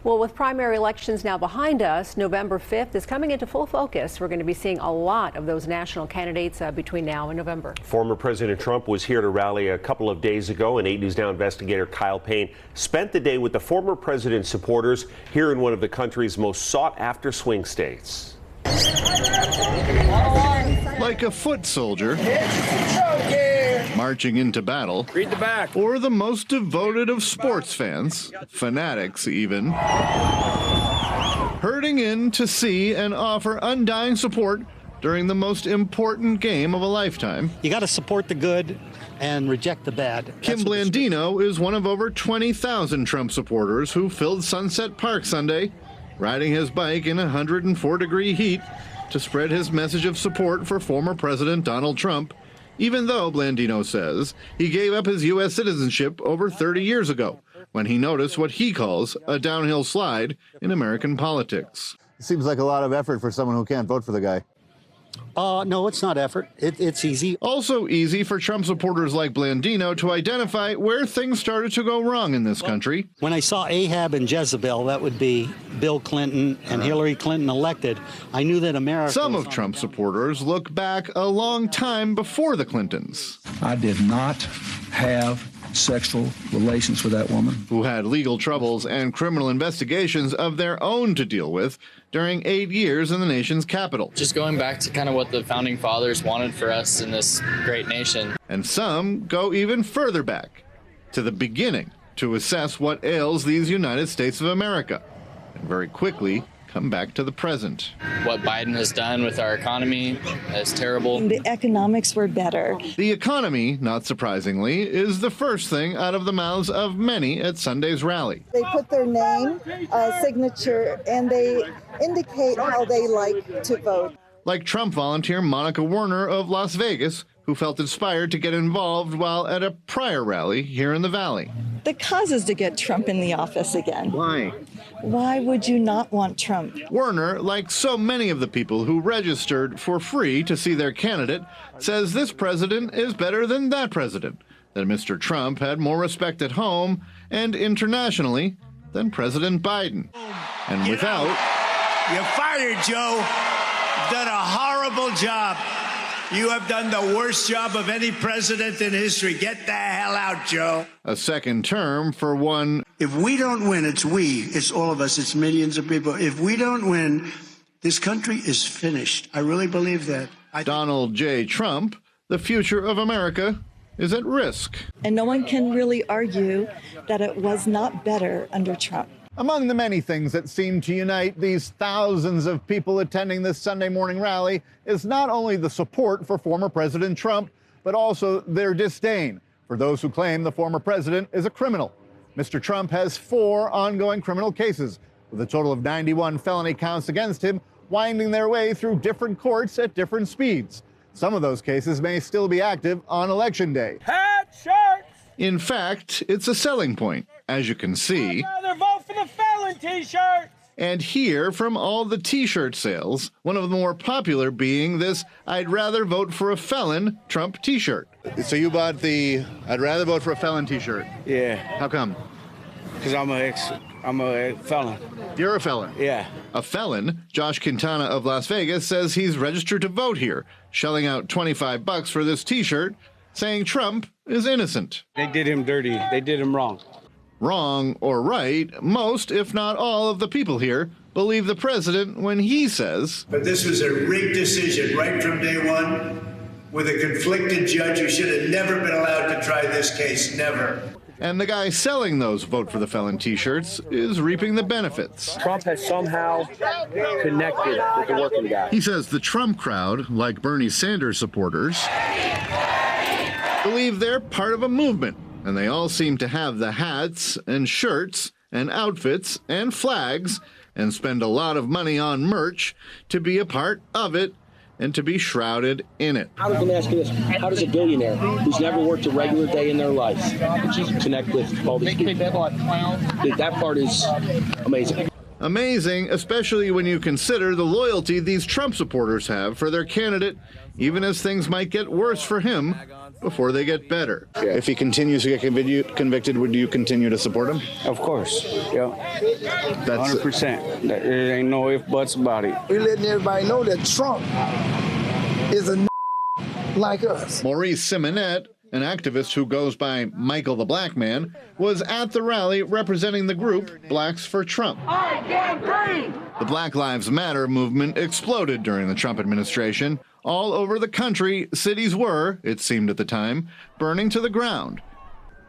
Well, with primary elections now behind us, November 5th is coming into full focus. We're going to be seeing a lot of those national candidates between now and November. Former President Trump was here to rally a couple of days ago, and 8 News Now investigator Kyle Payne spent the day with the former president's supporters here in one of the country's most sought-after swing states. Like a foot soldier marching into battle, read the back, or the most devoted of sports fans, fanatics even, herding in to see and offer undying support during the most important game of a lifetime. You got to support the good and reject the bad. Kim Blandino is one of over 20,000 Trump supporters who filled Sunset Park Sunday, riding his bike in 104-degree heat to spread his message of support for former President Donald Trump, even though, Blandino says, he gave up his U.S. citizenship over 30 years ago when he noticed what he calls a downhill slide in American politics. It seems like a lot of effort for someone who can't vote for the guy. No, it's not effort. It's easy. Also easy for Trump supporters like Blandino to identify where things started to go wrong in this country. When I saw Ahab and Jezebel, that would be Bill Clinton and Hillary Clinton elected, I knew that America... Some of Trump supporters look back a long time before the Clintons. I did not have sexual relations with that woman. Who had legal troubles and criminal investigations of their own to deal with during 8 years in the nation's capital. Just going back to kind of what the founding fathers wanted for us in this great nation. And some go even further back, to the beginning, to assess what ails these United States of America, and very quickly come back to the present. What Biden has done with our economy is terrible. The economics were better. The economy, not surprisingly, is the first thing out of the mouths of many at Sunday's rally. They put their name, signature, and they indicate how they like to vote. Like Trump volunteer Monica Werner of Las Vegas, who felt inspired to get involved while at a prior rally here in the Valley. The cause is to get Trump in the office again. Why? Why would you not want Trump? Werner, like so many of the people who registered for free to see their candidate, says this president is better than that president, that Mr. Trump had more respect at home and internationally than President Biden. And without... You're fired, Joe. You've done a horrible job. You have done the worst job of any president in history. Get the hell out, Joe. A second term for one. If we don't win, it's we, it's all of us, it's millions of people. If we don't win, this country is finished. I really believe that. Donald J. Trump, the future of America is at risk. And no one can really argue that it was not better under Trump. Among the many things that seem to unite these thousands of people attending this Sunday morning rally is not only the support for former President Trump, but also their disdain for those who claim the former president is a criminal. Mr. Trump has 4 ongoing criminal cases, with a total of 91 felony counts against him, winding their way through different courts at different speeds. Some of those cases may still be active on Election Day. Hat, shirts! In fact, it's a selling point, as you can see. I'd rather vote for the felon t-shirts! And here, from all the t-shirt sales, one of the more popular being this I'd rather vote for a felon Trump t-shirt. So you bought the I'd rather vote for a felon t-shirt? Yeah. How come? Because I'm a felon. You're a felon? Yeah. A felon, Josh Quintana of Las Vegas, says he's registered to vote here, shelling out $25 for this t-shirt, saying Trump is innocent. They did him dirty. They did him wrong. Wrong or right, most, if not all, of the people here believe the president when he says... But this was a rigged decision right from day one, with a conflicted judge who should have never been allowed to try this case, never. And the guy selling those Vote for the Felon t-shirts is reaping the benefits. Trump has somehow connected with the working guy. He says the Trump crowd, like Bernie Sanders supporters, believe they're part of a movement. And they all seem to have the hats and shirts and outfits and flags and spend a lot of money on merch to be a part of it and to be shrouded in it. Let me ask you this. How does a billionaire who's never worked a regular day in their life connect with all these people? That part is amazing. Amazing, especially when you consider the loyalty these Trump supporters have for their candidate, even as things might get worse for him before they get better. If he continues to get convicted, would you continue to support him? Of course, yeah. That's 100%. There ain't no if buts about it. We're letting everybody know that Trump is a like us. Maurice Simonet, an activist who goes by Michael the Black Man, was at the rally representing the group Blacks for Trump. I can't breathe! The Black Lives Matter movement exploded during the Trump administration. All over the country, cities were, it seemed at the time, burning to the ground.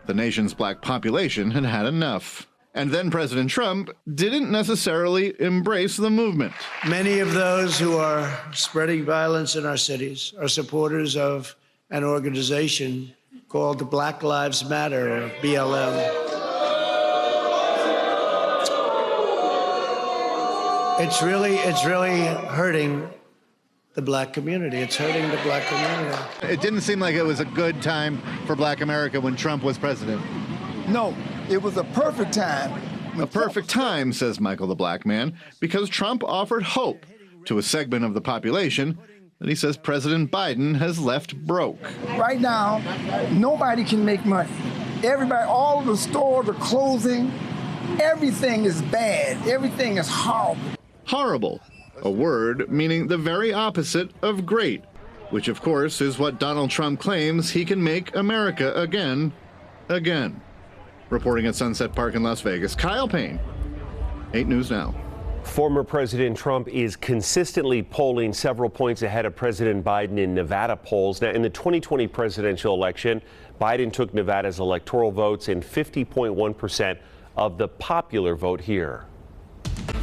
The nation's black population had had enough. And then President Trump didn't necessarily embrace the movement. Many of those who are spreading violence in our cities are supporters of an organization called the Black Lives Matter, or BLM. It's really hurting the black community. It's hurting the black community. It didn't seem like it was a good time for Black America when Trump was president. No, it was a perfect time. A perfect time, says Michael the Black Man, because Trump offered hope to a segment of the population that he says President Biden has left broke. Right now, nobody can make money. Everybody, all of the stores are closing. Everything is bad. Everything is horrible. Horrible, a word meaning the very opposite of great, which of course is what Donald Trump claims he can make America again. Reporting at Sunset Park in Las Vegas, Kyle Payne, 8 News Now. Former President Trump is consistently polling several points ahead of President Biden in Nevada polls. Now, in the 2020 presidential election, Biden took Nevada's electoral votes and 50.1% of the popular vote here.